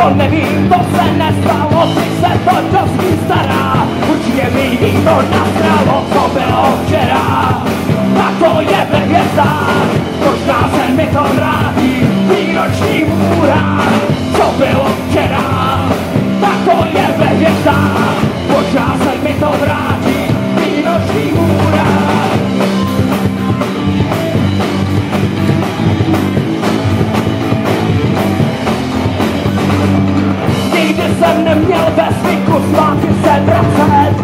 To nevím, to se nestalo, ty se to dost stará. Určitě mi to nastralo, co bylo včera. A to je ve hvězdách, možná se mi to vrátí, výroční můra, co bylo včera. A to je ve hvězdách, možná se mi to vrátí, výroční můra. Nikdy jsem neměl ve zvyku zpátky se vracet,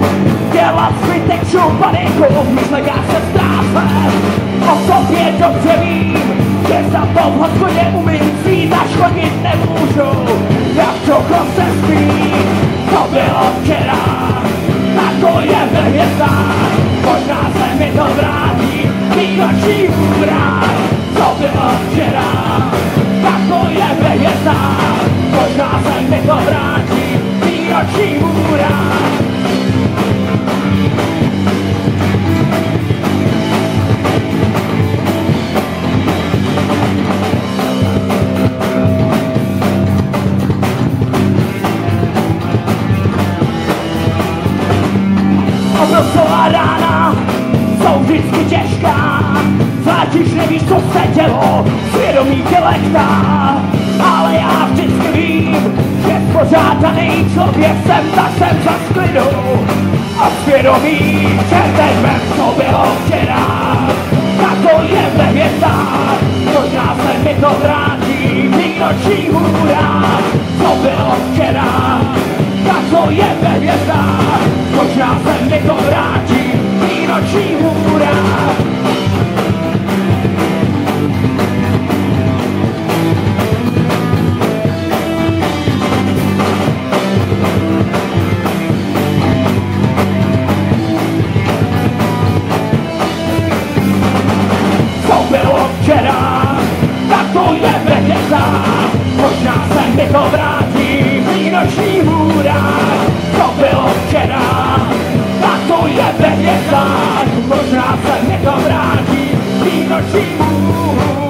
dělat zbytečnou paniku, v myšlenkách se ztrácet. O sobě dobře vím, že za to v hospodě umím svít a škodit nemůžu, jak trochu se spí. To bylo včera, a to je ve hvězdách, možná se mi to vrátí, výroční můra. To bylo včera, a to je ve hvězdách, možná se mi to vrátí, výroční můra. Obrosová rána jsou vždycky těžká, zvlášť nevíš, co se dělo, svědomí tě lektá. Ale já vždycky vím, že spořádaný člověk jsem, tak jsem za sklidu. A svědomí, že teď vem, co bylo včera. A to je ve hvězdách, možná se mi to vrátí, výroční hůra. Co bylo včera, a to je ve hvězdách, možná se mi to vrátí, výroční hůra. Tak to je ve hvězdách, možná se mi to vrátí, výroční hůra. To bylo včera, tak to je ve hvězdách, možná se mi to vrátí, výroční hůra.